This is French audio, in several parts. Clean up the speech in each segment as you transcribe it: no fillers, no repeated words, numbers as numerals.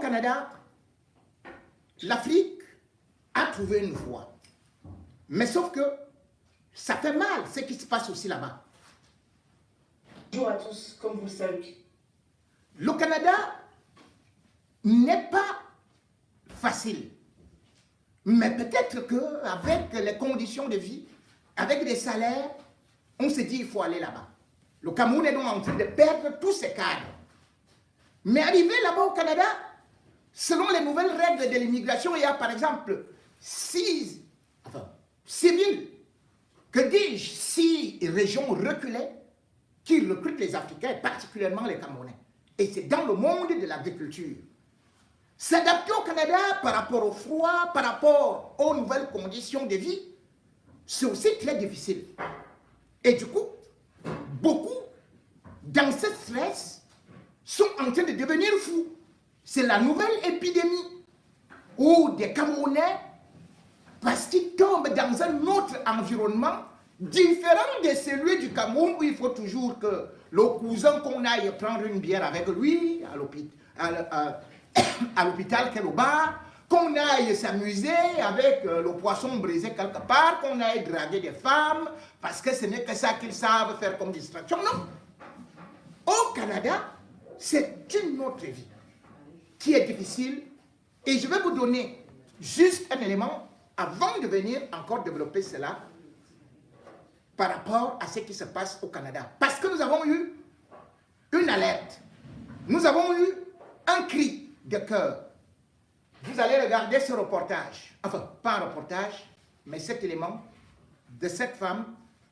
Canada, l'Afrique a trouvé une voie. Mais sauf que ça fait mal ce qui se passe aussi là-bas. Bonjour à tous, comme vous le savez. Le Canada n'est pas facile. Mais peut-être qu'avec les conditions de vie, avec les salaires, on se dit qu'il faut aller là-bas. Le Cameroun est donc en train de perdre tous ses cadres. Mais arrivé là-bas au Canada, selon les nouvelles règles de l'immigration, il y a par exemple 6 villes, que dis-je, 6 régions reculées qui recrutent les Africains, particulièrement les Camerounais. Et c'est dans le monde de l'agriculture. S'adapter au Canada par rapport au froid, par rapport aux nouvelles conditions de vie, c'est aussi très difficile. Et du coup, beaucoup, dans ce stress, sont en train de devenir fous. C'est la nouvelle épidémie où des Camerounais, parce qu'ils tombent dans un autre environnement différent de celui du Cameroun, où il faut toujours que le cousin qu'on aille prendre une bière avec lui à l'hôpital qu'est le bar, qu'on aille s'amuser avec le poisson brisé quelque part, qu'on aille draguer des femmes, parce que ce n'est que ça qu'ils savent faire comme distraction. Non. Au Canada, c'est une autre vie qui est difficile. Et je vais vous donner juste un élément avant de venir encore développer cela par rapport à ce qui se passe au Canada. Parce que nous avons eu une alerte. Nous avons eu un cri de cœur. Vous allez regarder ce reportage. Enfin, pas un reportage, mais cet élément de cette femme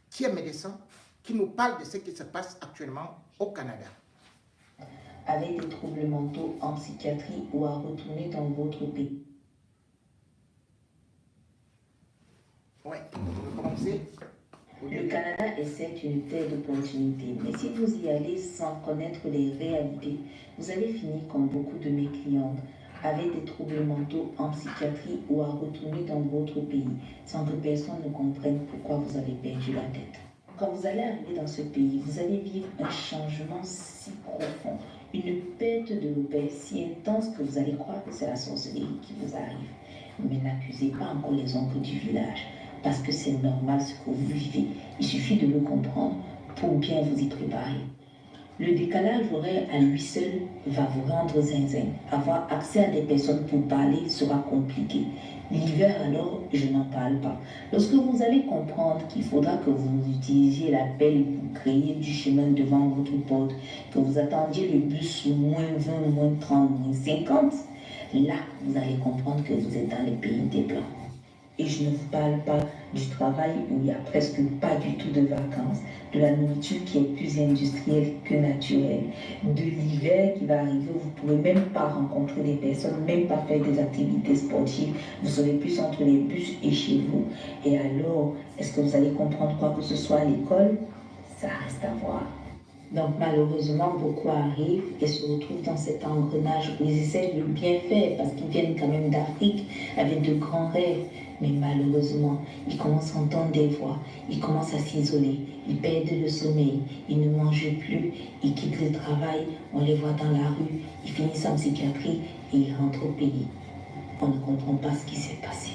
qui est médecin, qui nous parle de ce qui se passe actuellement au Canada. Avec des troubles mentaux en psychiatrie ou à retourner dans votre pays. Oui, vous commencez. Le Canada est certes une terre d'opportunités, mais si vous y allez sans connaître les réalités, vous allez finir comme beaucoup de mes clientes, avec des troubles mentaux en psychiatrie ou à retourner dans votre pays, sans que personne ne comprenne pourquoi vous avez perdu la tête. Quand vous allez arriver dans ce pays, vous allez vivre un changement si profond, une perte de repères si intense que vous allez croire que c'est la sorcellerie qui vous arrive. Mais n'accusez pas encore les oncles du village, parce que c'est normal ce que vous vivez. Il suffit de le comprendre pour bien vous y préparer. Le décalage horaire à lui seul va vous rendre zinzin. Avoir accès à des personnes pour parler sera compliqué. L'hiver alors, je n'en parle pas. Lorsque vous allez comprendre qu'il faudra que vous utilisiez la pelle pour créer du chemin devant votre porte, que vous attendiez le bus -20, -30, -50, là, vous allez comprendre que vous êtes dans les pays des Blancs. Et je ne vous parle pas du travail où il n'y a presque pas du tout de vacances, de la nourriture qui est plus industrielle que naturelle, de l'hiver qui va arriver où vous ne pourrez même pas rencontrer des personnes, même pas faire des activités sportives, vous serez plus entre les bus et chez vous. Et alors, est-ce que vous allez comprendre quoi que ce soit à l'école? Ça reste à voir. Donc malheureusement, beaucoup arrivent et se retrouvent dans cet engrenage où ils essaient de bien faire parce qu'ils viennent quand même d'Afrique avec de grands rêves. Mais malheureusement, ils commencent à entendre des voix, ils commencent à s'isoler, ils perdent le sommeil, ils ne mangent plus, ils quittent le travail, on les voit dans la rue, ils finissent en psychiatrie et ils rentrent au pays. On ne comprend pas ce qui s'est passé.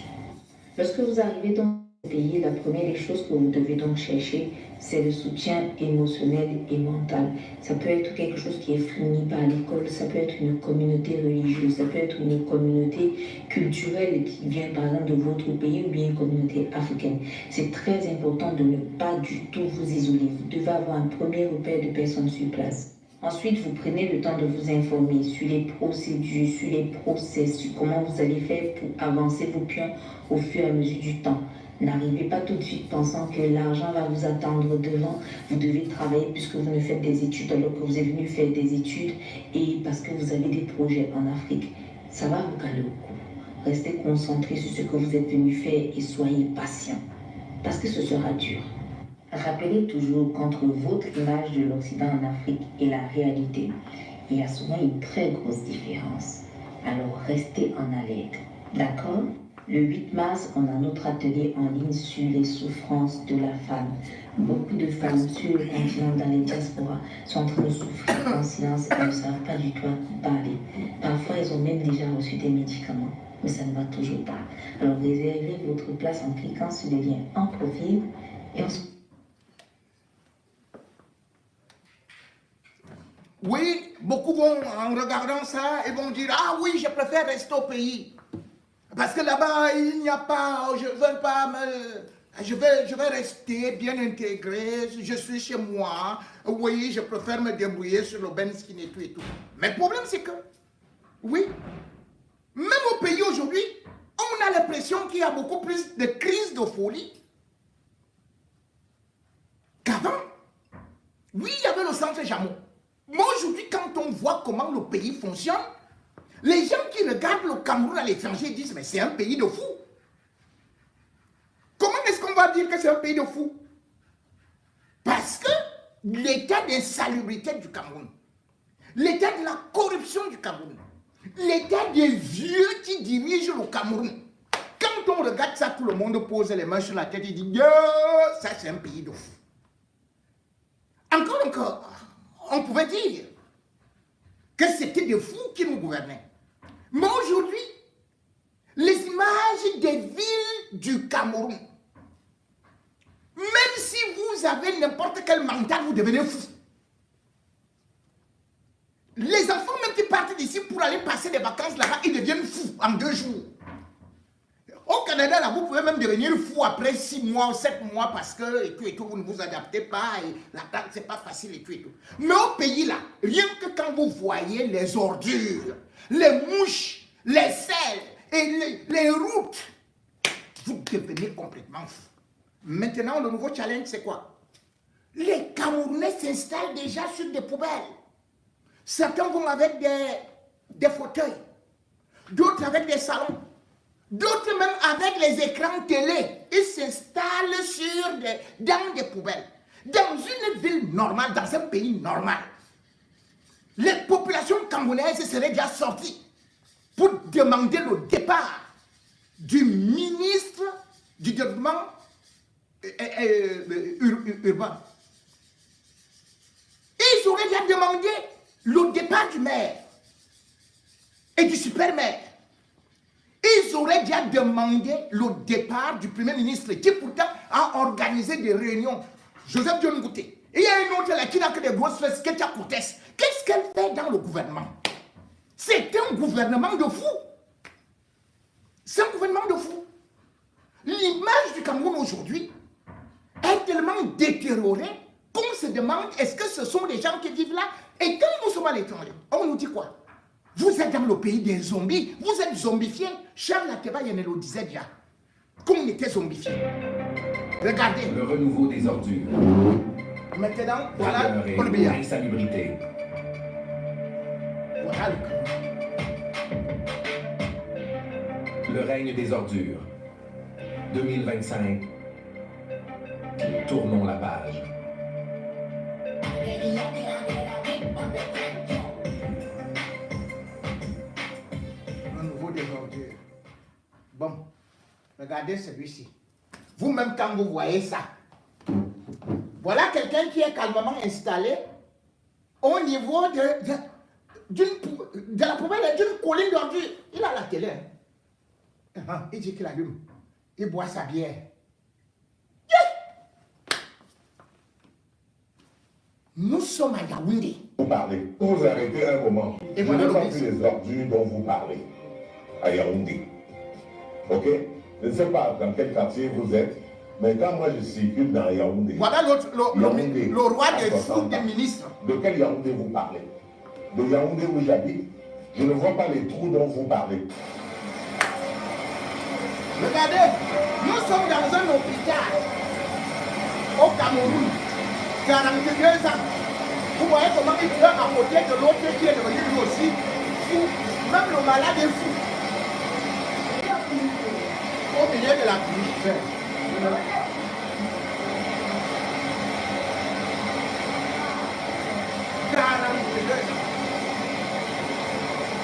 Lorsque vous arrivez dans ce pays, la première des choses que vous devez donc chercher, c'est le soutien émotionnel et mental. Ça peut être quelque chose qui est fourni par l'école, ça peut être une communauté religieuse, ça peut être une communauté culturelle qui vient par exemple de votre pays ou bien une communauté africaine. C'est très important de ne pas du tout vous isoler. Vous devez avoir un premier repère de personnes sur place. Ensuite, vous prenez le temps de vous informer sur les procédures, sur les process, sur comment vous allez faire pour avancer vos pions au fur et à mesure du temps. N'arrivez pas tout de suite pensant que l'argent va vous attendre devant. Vous devez travailler puisque vous ne faites des études alors que vous êtes venu faire des études et parce que vous avez des projets en Afrique. Ça va vous caler au cou. Restez concentré sur ce que vous êtes venu faire et soyez patient parce que ce sera dur. Rappelez toujours qu'entre votre image de l'Occident en Afrique et la réalité, il y a souvent une très grosse différence. Alors restez en alerte. D'accord ? Le 8 mars, on a notre atelier en ligne sur les souffrances de la femme. Beaucoup de femmes sur le continent, dans les diasporas, sont en train de souffrir en silence et ne savent pas du tout à qui parler. Parfois, elles ont même déjà reçu des médicaments, mais ça ne va toujours pas. Alors réservez votre place en cliquant sur le lien en profil et ensuite... Oui, beaucoup vont, en regardant ça, ils vont dire, ah oui, je préfère rester au pays. Parce que là-bas, il n'y a pas, je veux pas me... Je vais rester bien intégré, je suis chez moi. Oui, je préfère me débrouiller sur le Benskin et tout et tout. Mais le problème, c'est que, oui, même au pays aujourd'hui, on a l'impression qu'il y a beaucoup plus de crises de folie qu'avant. Oui, il y avait le centre Jamon. Mais aujourd'hui, quand on voit comment le pays fonctionne, les gens qui regardent le Cameroun à l'étranger disent, mais c'est un pays de fous. Comment est-ce qu'on va dire que c'est un pays de fous? Parce que l'état d'insalubrité du Cameroun, l'état de la corruption du Cameroun, l'état des vieux qui dirigent le Cameroun, quand on regarde ça, tout le monde pose les mains sur la tête et dit, ça c'est un pays de fous. Encore, on pouvait dire que c'était des fous qui nous gouvernaient. Mais aujourd'hui, les images des villes du Cameroun, même si vous avez n'importe quel mental, vous devenez fou. Les enfants même qui partent d'ici pour aller passer des vacances là-bas, ils deviennent fous en 2 jours. Au Canada, là, vous pouvez même devenir fou après 6 mois ou 7 mois parce que et tout, vous ne vous adaptez pas et la table, c'est pas facile et tout. Mais au pays là, rien que quand vous voyez les ordures, les mouches, les selles et les routes, vous devenez complètement fou. Maintenant, le nouveau challenge, c'est quoi? Les Camerounais s'installent déjà sur des poubelles. Certains vont avec des fauteuils, d'autres avec des salons, d'autres même avec les écrans télé. Ils s'installent dans des poubelles. Dans une ville normale, dans un pays normal, les populations camerounaises seraient déjà sorties pour demander le départ du ministre du développement urbain. Ils auraient déjà demandé le départ du maire et du super-maire. Ils auraient déjà demandé le départ du premier ministre qui pourtant a organisé des réunions. Joseph John Gouté. Et il y a une autre là qui n'a que des grosses fesses, Ketia Coutès. Qu'est-ce qu'elle fait dans le gouvernement? C'est un gouvernement de fous. C'est un gouvernement de fous. L'image du Cameroun aujourd'hui est tellement détériorée qu'on se demande est-ce que ce sont des gens qui vivent là? Et quand nous sommes à l'étranger, on nous dit quoi? Vous êtes dans le pays des zombies, vous êtes zombifiés. Charles Ateba Yann le disait déjà, qu'on était zombifiés. Regardez. Le renouveau des ordures. Maintenant, voilà pour le billard. l'insalubrité. Voilà le Cameroun. Le règne des ordures. 2025. Tournons la page. Le nouveau des ordures. Bon, regardez celui-ci. Vous-même, quand vous voyez ça, voilà quelqu'un qui est calmement installé au niveau de la poubelle d'une colline d'ordures. Il a la télé. Il dit qu'il allume. Il boit sa bière. Nous sommes à Yaoundé. Vous parlez. Vous arrêtez un moment. Et Je voilà n'ai le pas ministre. vu les ordures dont vous parlez à Yaoundé. Ok? Je ne sais pas dans quel quartier vous êtes, mais quand moi je circule dans Yaoundé. Voilà Yaoundé, le roi à des 60 fous des ans. ministres. De quel Yaoundé vous parlez? De Yaoundé où j'habite, je ne vois pas les trous dont vous parlez. Regardez, nous sommes dans un hôpital au Cameroun, 42 ans. Vous voyez comment il pleure à côté de l'autre qui est devenu lui aussi fou. Même le malade est fou. Au milieu de la clinique.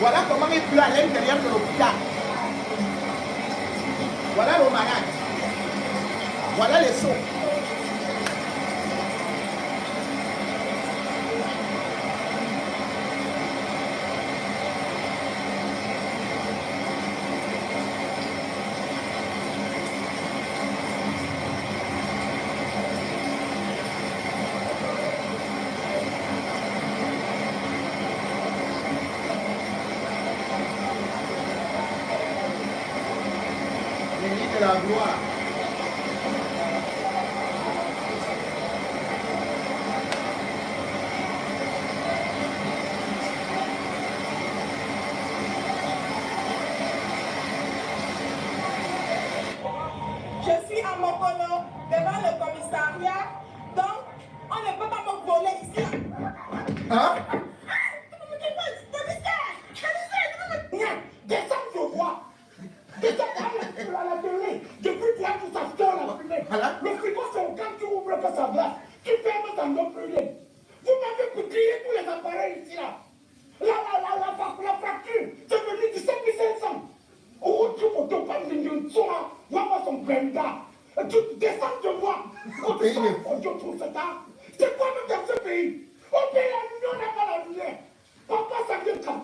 Voilà comment il pleure à l'intérieur de l'hôpital. Voilà le malade. Voilà les sauts. de la gloire. Je suis à Mokolo, devant le commissariat, donc on ne peut pas me voler ici. Hein? Descends, je vois. Descends à la télé. Depuis toi, tout ça sort la fumée. Voilà. Le frigo, c'est quand tu ouvres que ça glace. Tu fermes, ça ne donne plus rien. Vous m'avez coutillé tous les appareils ici, là. La facture, c'est venu 17 500. Oh, tu peux te prendre une somme. Voilà son brenda. Tu descends, je vois. Quand tu sors, je trouve ça. C'est quoi nous dans ce pays? On paye la lumière, on n'a pas la lumière. Papa, ça vient comme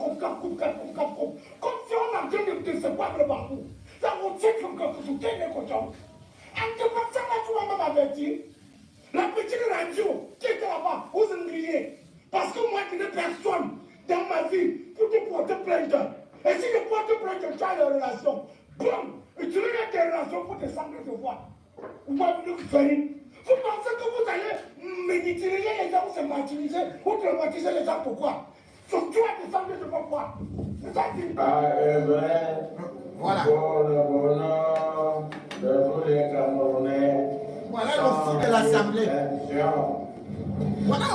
si on a besoin de se battre le bambou. Ça vous tient comme que vous soutenez les cochons. En te passant là, tu vas même avertir. La petite radio qui était là-bas, vous engrillez. Parce que moi, je n'ai personne dans ma vie pour te porter plainte. Et si je porte plainte, tu as des relations. Bon, utilise tes relations pour te sangler de voix. Vous m'avez vous faire. Vous pensez que vous allez méditer les gens ou se martyriser ou traumatiser les gens pourquoi? Surtout à descendre de vos poids. C'est ça qui Voilà. Pour le bonheur de tous les Camerounais. Voilà le fou de l'Assemblée. Voilà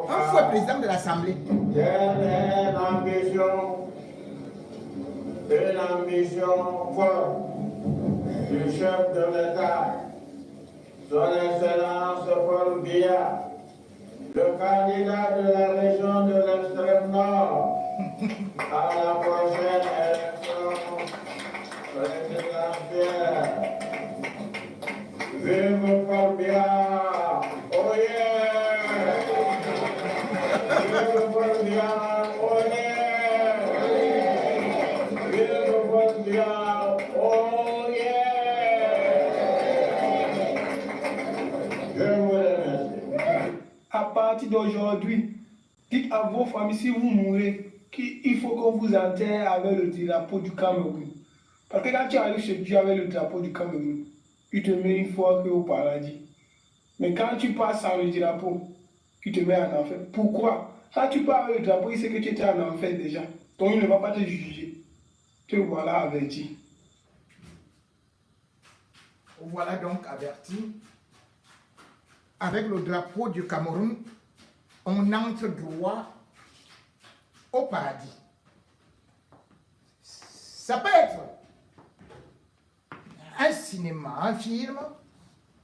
un fou président de l'Assemblée. J'ai une ambition forte du chef de l'État, son Excellence Paul Biya, le candidat de la région de l'extrême nord à la prochaine élection présidentielle. Vive Paul Biya! Oh yeah! Vive Paul Biya! Oh yeah! Vive Paul Biya! Oh yeah! Je vous remercie. À partir d'aujourd'hui, dites à vos familles si vous mourrez qu'il faut qu'on vous enterre avec le drapeau du Cameroun. Parce que quand tu arrives chez Dieu avec le drapeau du Cameroun, il te met une fois que au paradis. Mais quand tu passes sans le drapeau, il te met en enfer. Pourquoi? Quand tu pars avec le drapeau, il sait que tu étais en enfer déjà. Donc il ne va pas te juger. Te voilà averti. Voilà donc averti. Avec le drapeau du Cameroun, on entre droit au paradis. Ça peut être un cinéma, un film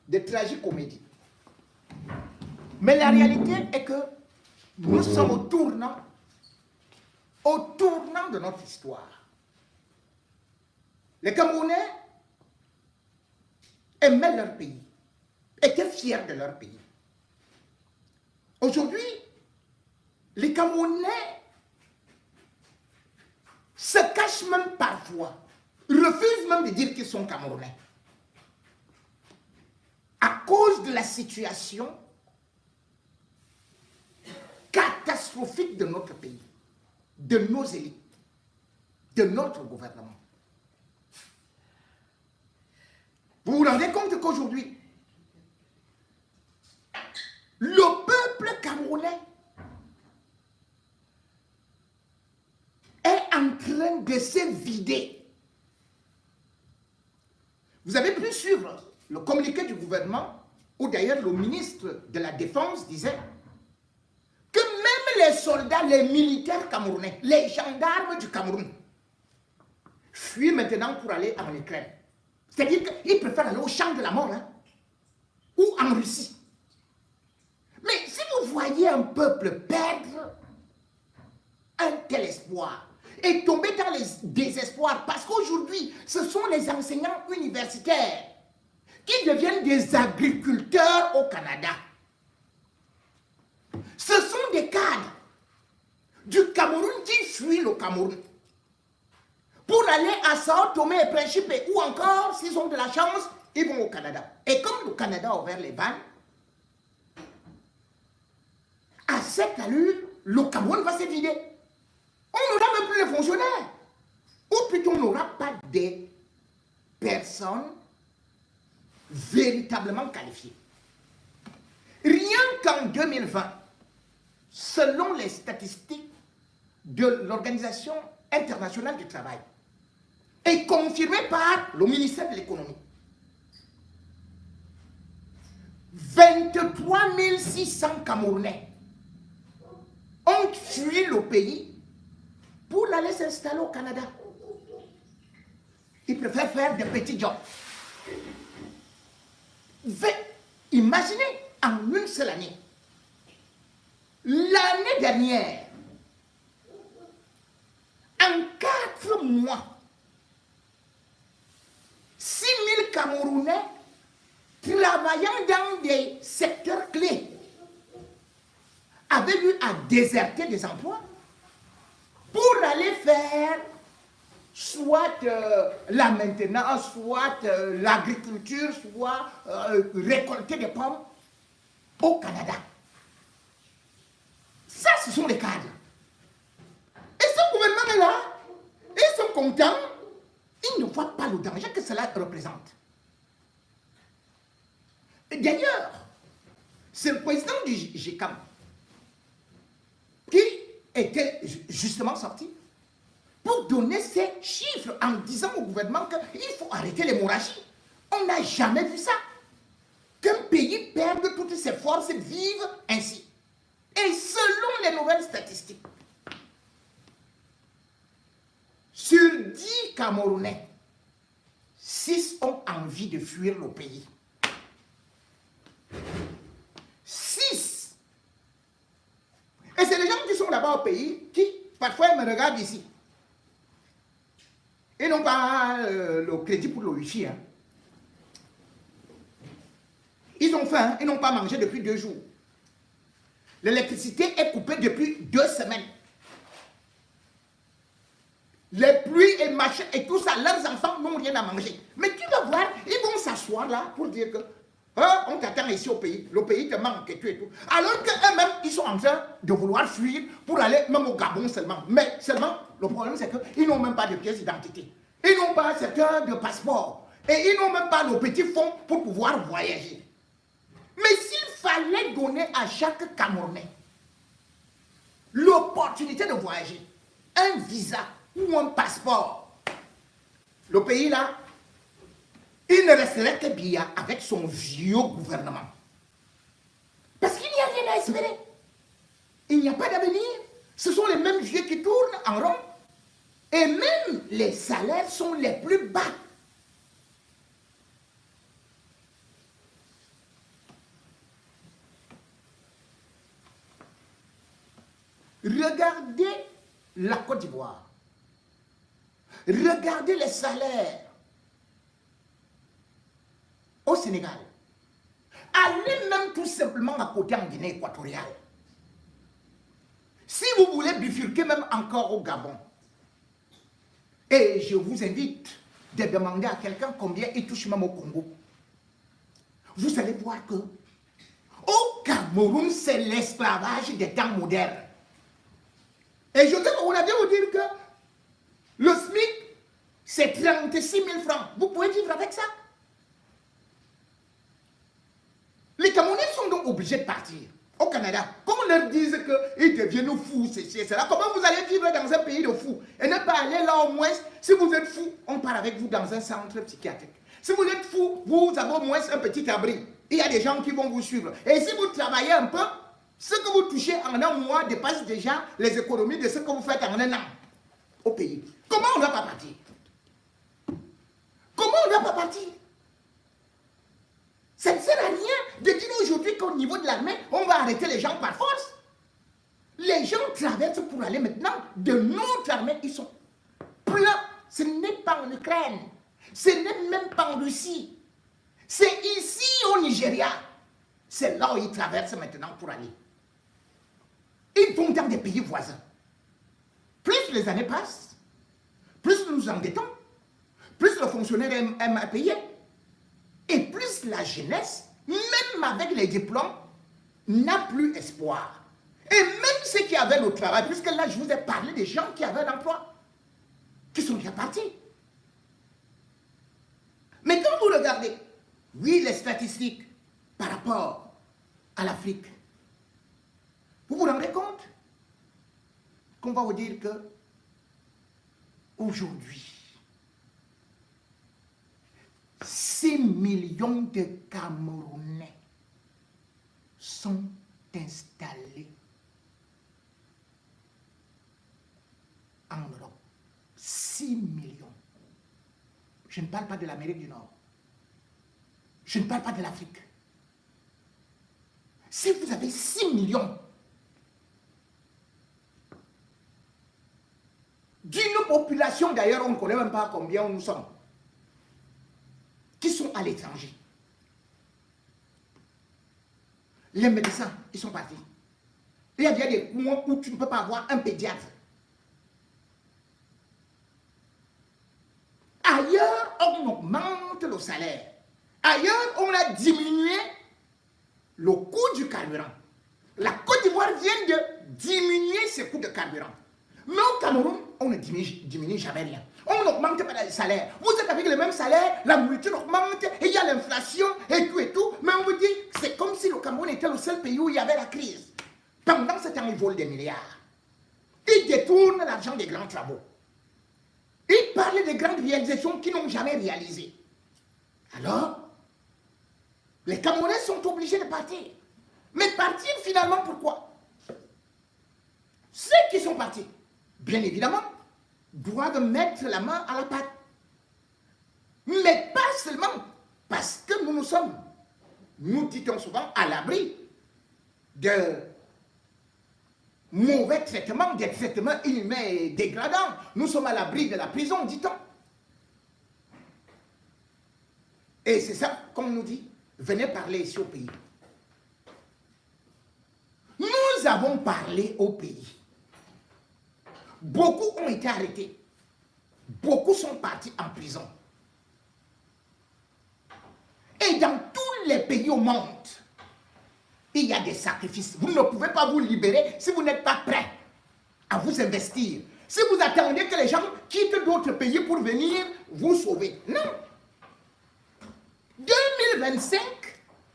de tragicomédie. Mais la réalité est que nous sommes au tournant de notre histoire. Les Camerounais aimaient leur pays, étaient fiers de leur pays. Aujourd'hui, les Camerounais se cachent même parfois, refusent même de dire qu'ils sont Camerounais. À cause de la situation catastrophique de notre pays, de nos élites, de notre gouvernement. Vous vous rendez compte qu'aujourd'hui, le peuple camerounais est en train de se vider. Vous avez pu suivre le communiqué du gouvernement, où d'ailleurs le ministre de la Défense disait que même les soldats, les militaires camerounais, les gendarmes du Cameroun, fuient maintenant pour aller en Ukraine. C'est-à-dire qu'ils préfèrent aller au champ de la mort, hein, ou en Russie. Mais si vous voyez un peuple perdre un tel espoir et tomber dans le désespoir, parce qu'aujourd'hui, ce sont les enseignants universitaires qui deviennent des agriculteurs au Canada. Ce sont des cadres du Cameroun qui fuient le Cameroun pour aller à Sao Tomé et Principe, ou encore, s'ils ont de la chance, ils vont au Canada. Et comme le Canada a ouvert les vannes, à cette allure, le Cameroun va se vider. On n'aura même plus les fonctionnaires. Ou plutôt, on n'aura pas des personnes véritablement qualifiées. Rien qu'en 2020, selon les statistiques de l'Organisation internationale du travail, et confirmées par le ministère de l'économie, 23 600 Camerounais ont fui le pays pour aller s'installer au Canada. Ils préfèrent faire des petits jobs. Imaginez en une seule année. L'année dernière, en 4 mois, 6 000 Camerounais travaillant dans des secteurs clés avaient eu à déserter des emplois pour aller faire soit la maintenance, soit l'agriculture, soit récolter des pommes au Canada. Ça, ce sont les cadres. Et ce gouvernement-là, ils sont contents, ils ne voient pas le danger que cela représente. D'ailleurs, c'est le président du GECAM qui était justement sorti pour donner ces chiffres en disant au gouvernement qu'il faut arrêter l'hémorragie. On n'a jamais vu ça. Qu'un pays perde toutes ses forces et vive ainsi. Et selon les nouvelles statistiques, sur 10 Camerounais, 6 ont envie de fuir le pays. 6. Et c'est les gens qui sont là-bas au pays qui, parfois, me regardent ici. Ils n'ont pas le crédit pour le wifi. Hein. Ils ont faim, ils n'ont pas mangé depuis 2 jours. L'électricité est coupée depuis 2 semaines. Les pluies et machin et tout ça, leurs enfants n'ont rien à manger. Mais tu vas voir, ils vont s'asseoir là pour dire que on t'attend ici au pays, le pays te manque et tout et tout. Alors qu'eux-mêmes, ils sont en train de vouloir fuir pour aller même au Gabon seulement. Mais seulement, le problème c'est qu'ils n'ont même pas de pièce d'identité. Ils n'ont pas de passeport. Et ils n'ont même pas le petit fonds pour pouvoir voyager. Mais s'il fallait donner à chaque Camerounais l'opportunité de voyager, un visa ou un passeport, le pays là, il ne resterait que Biya avec son vieux gouvernement. Parce qu'il n'y a rien à espérer. Il n'y a pas d'avenir. Ce sont les mêmes vieux qui tournent en rond. Et même les salaires sont les plus bas. Regardez la Côte d'Ivoire. Regardez les salaires au Sénégal. Allez même tout simplement à côté en Guinée équatoriale. Si vous voulez bifurquer même encore au Gabon, et je vous invite de demander à quelqu'un combien il touche même au Congo, vous allez voir que au Cameroun, c'est l'esclavage des temps modernes. Et je voudrais bien vous dire que le SMIC, c'est 36 000 francs. Vous pouvez vivre avec ça. Les Camerounais sont donc obligés de partir au Canada. Quand on leur dise qu'ils deviennent fous, c'est cela. Comment vous allez vivre dans un pays de fous et ne pas aller là au moins, si vous êtes fou, on part avec vous dans un centre psychiatrique. Si vous êtes fou, vous avez au moins un petit abri. Il y a des gens qui vont vous suivre. Et si vous travaillez un peu, ce que vous touchez en un mois dépasse déjà les économies de ce que vous faites en un an au pays. Comment on ne va pas partir? Comment on ne va pas partir? Ça ne sert à rien de dire aujourd'hui qu'au niveau de l'armée, on va arrêter les gens par force. Les gens traversent pour aller maintenant de notre armée. Ils sont pleins. Ce n'est pas en Ukraine. Ce n'est même pas en Russie. C'est ici au Nigeria. C'est là où ils traversent maintenant pour aller. Ils vont dans des pays voisins. Plus les années passent, plus nous nous endettons, plus le fonctionnaire aime à payer, et plus la jeunesse, même avec les diplômes, n'a plus espoir. Et même ceux qui avaient le travail, puisque là je vous ai parlé des gens qui avaient l'emploi, qui sont déjà partis. Oui, les statistiques par rapport à l'Afrique. Vous vous rendez compte qu'on va vous dire que aujourd'hui, 6 millions de Camerounais sont installés en Europe. 6 millions. Je ne parle pas de l'Amérique du Nord. Je ne parle pas de l'Afrique. Si vous avez 6 millions d'une population, d'ailleurs, on ne connaît même pas combien nous sommes, qui sont à l'étranger. Les médecins, ils sont partis. Il y a des mois où tu ne peux pas avoir un pédiatre. Ailleurs, on augmente le salaire. Ailleurs, on a diminué le coût du carburant. La Côte d'Ivoire vient de diminuer ses coûts de carburant. Mais au Cameroun, on ne diminue jamais rien. On n'augmente pas les salaires. Vous êtes avec le même salaire, la nourriture augmente, et il y a l'inflation, et tout. Mais on vous dit, c'est comme si le Cameroun était le seul pays où il y avait la crise. Pendant ce temps, ils volent des milliards. Ils détournent l'argent des grands travaux. Ils parlent de grandes réalisations qu'ils n'ont jamais réalisées. Alors, les Camerounais sont obligés de partir. Mais partir finalement, pourquoi? Ceux qui sont partis, bien évidemment, doivent mettre la main à la pâte. Mais pas seulement parce que nous sommes, nous dit-on souvent, à l'abri de mauvais traitements, des traitements inhumains et dégradants. Nous sommes à l'abri de la prison, dit-on. Et c'est ça qu'on nous dit. Venez parler ici au pays. Nous avons parlé au pays. Beaucoup ont été arrêtés. Beaucoup sont partis en prison. Et dans tous les pays au monde, il y a des sacrifices. Vous ne pouvez pas vous libérer si vous n'êtes pas prêt à vous investir. Si vous attendez que les gens quittent d'autres pays pour venir vous sauver. Non. 2025,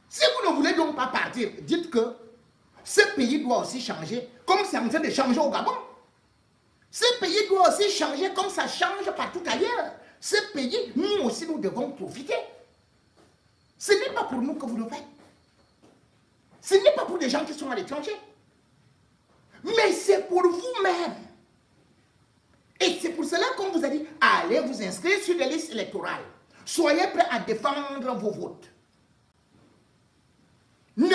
si vous ne voulez donc pas partir, dites que ce pays doit aussi changer, comme c'est en train de changer au Gabon. Ce pays doit aussi changer comme ça change partout ailleurs. Ce pays, nous aussi, nous devons profiter. Ce n'est pas pour nous que vous le faites. Ce n'est pas pour des gens qui sont à l'étranger. Mais c'est pour vous-même. Et c'est pour cela qu'on vous a dit, allez vous inscrire sur des listes électorales. Soyez prêts à défendre vos votes. Ne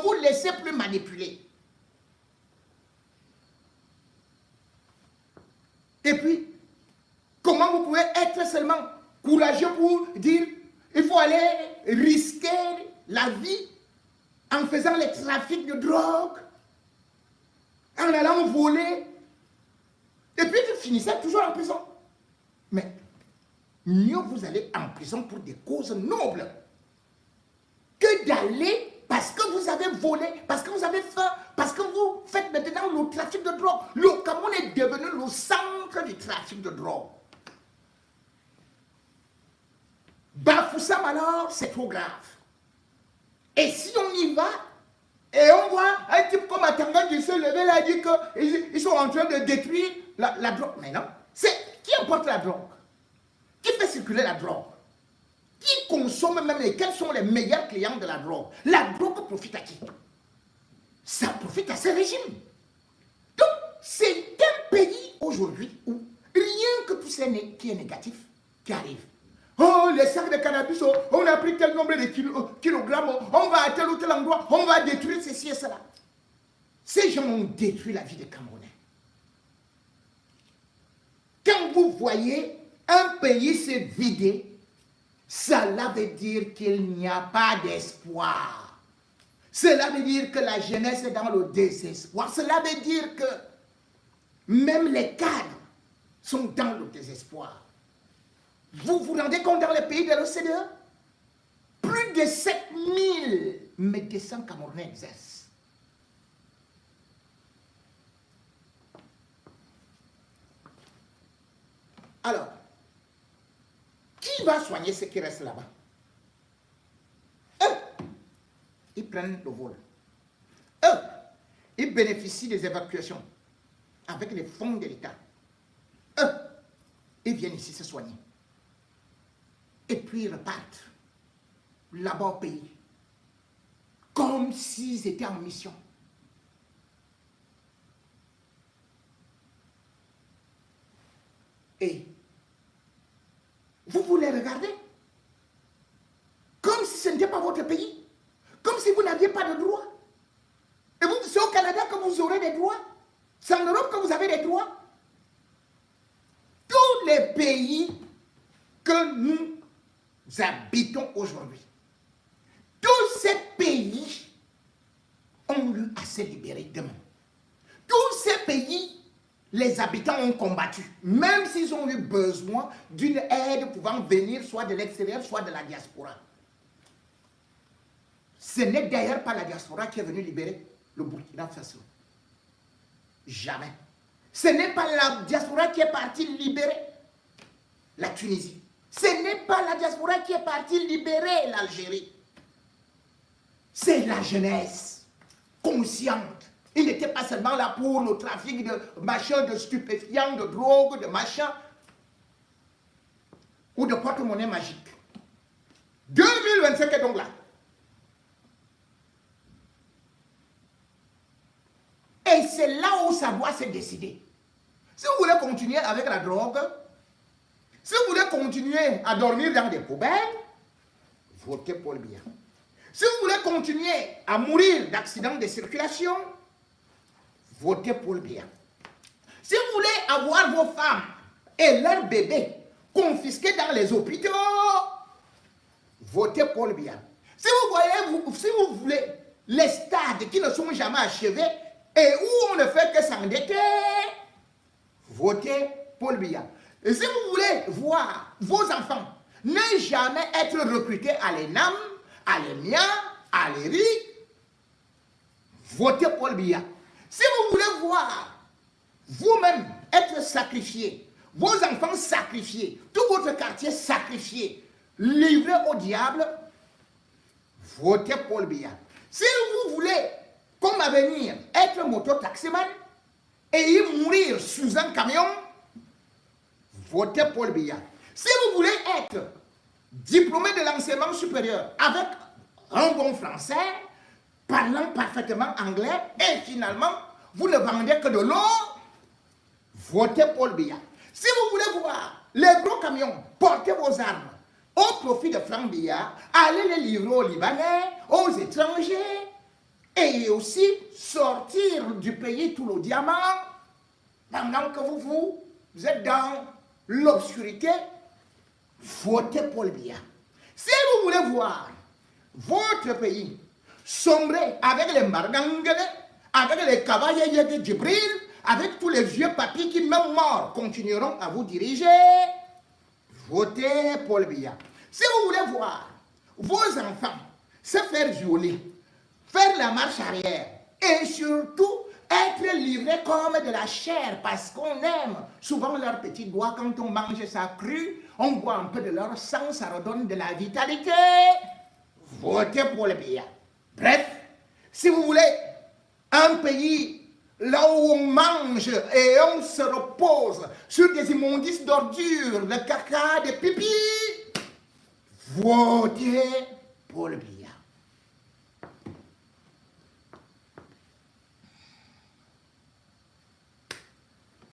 vous laissez plus manipuler. Et puis, comment vous pouvez être seulement courageux pour dire il faut aller risquer la vie en faisant les trafics de drogue, en allant voler, et puis vous finissez toujours en prison. Mais mieux vous allez en prison pour des causes nobles que d'aller parce que vous avez volé, parce que vous avez faim, parce que vous faites maintenant le trafic de drogue. Le Cameroun est devenu le centre du trafic de drogue. Bafoussam alors, c'est trop grave. Et si on y va, et on voit un type comme Atanga qui se levait là et dit qu'ils sont en train de détruire la drogue. Mais non, c'est qui importe la drogue? Qui fait circuler la drogue? Qui consomme même et quels sont les meilleurs clients de la drogue? La drogue profite à qui? Ça profite à ces régimes. Donc, c'est un pays aujourd'hui où rien que tout ce qui est négatif qui arrive. Oh, les sacs de cannabis, oh, on a pris tel nombre de kilogrammes, on va à tel ou tel endroit, on va détruire ceci et cela. Ces gens ont détruit la vie des Camerounais. Quand vous voyez un pays se vider, cela veut dire qu'il n'y a pas d'espoir. Cela veut dire que la jeunesse est dans le désespoir. Cela veut dire que même les cadres sont dans le désespoir. Vous vous rendez compte dans les pays de l'OCDE? Plus de 7000 médecins camerounais exercent. Alors, qui va soigner ceux qui restent là-bas? ils prennent le vol. Eux, ils bénéficient des évacuations avec les fonds de l'État. Eux, ils viennent ici se soigner. Et puis ils repartent là-bas au pays. Comme s'ils étaient en mission. Et vous voulez regarder? Comme si ce n'était pas votre pays. Comme si vous n'aviez pas de droits. Et vous, c'est au Canada que vous aurez des droits. C'est en Europe que vous avez des droits. Tous les pays que nous habitons aujourd'hui, tous ces pays ont eu à se libérer d'eux-mêmes. Tous ces pays, les habitants ont combattu, même s'ils ont eu besoin d'une aide pouvant venir soit de l'extérieur, soit de la diaspora. Ce n'est d'ailleurs pas la diaspora qui est venue libérer le Burkina Faso. Jamais. Ce n'est pas la diaspora qui est partie libérer la Tunisie. Ce n'est pas la diaspora qui est partie libérer l'Algérie. C'est la jeunesse consciente. Il n'était pas seulement là pour le trafic de machins, de stupéfiants, de drogue, de machins, ou de porte-monnaie magique. 2025 est donc là. Et c'est là où ça doit se décider. Si vous voulez continuer avec la drogue, si vous voulez continuer à dormir dans des poubelles, votez Paul Biya. Si vous voulez continuer à mourir d'accidents de circulation, votez Paul Biya. Si vous voulez avoir vos femmes et leurs bébés confisqués dans les hôpitaux, votez Paul Biya. Si vous voulez les stades qui ne sont jamais achevés et où on ne fait que s'endetter, votez Paul Biya. Et si vous voulez voir vos enfants ne jamais être recrutés à l'ENAM, à l'EMIA, à l'ERIC, votez Paul Biya. Si vous voulez voir vous-même être sacrifiés, vos enfants sacrifiés, tout votre quartier sacrifié, livré au diable, votez Paul Biya. Si vous voulez, comme avenir, être mototaximan et y mourir sous un camion, votez Paul Biya. Si vous voulez être diplômé de l'enseignement supérieur avec un bon français, parlant parfaitement anglais, et finalement, vous ne vendez que de l'eau, votez Paul Biya. Si vous voulez voir les gros camions porter vos armes au profit de Franck Biya, allez les livrer aux Libanais, aux étrangers, et aussi sortir du pays tout le diamant, pendant que vous êtes dans l'obscurité, votez Paul Biya. Si vous voulez voir votre pays sombrer avec les Mbargangele, avec les cavaliers de Djibril, avec tous les vieux papis qui, même morts, continueront à vous diriger, votez Paul Biya. Si vous voulez voir vos enfants se faire violer, faire la marche arrière et surtout être livrés comme de la chair parce qu'on aime souvent leurs petits doigts quand on mange ça cru, on boit un peu de leur sang, ça redonne de la vitalité, votez Paul Biya. Bref, si vous voulez un pays là où on mange et on se repose sur des immondices d'ordures, de caca, de pipi, votez Paul Biya.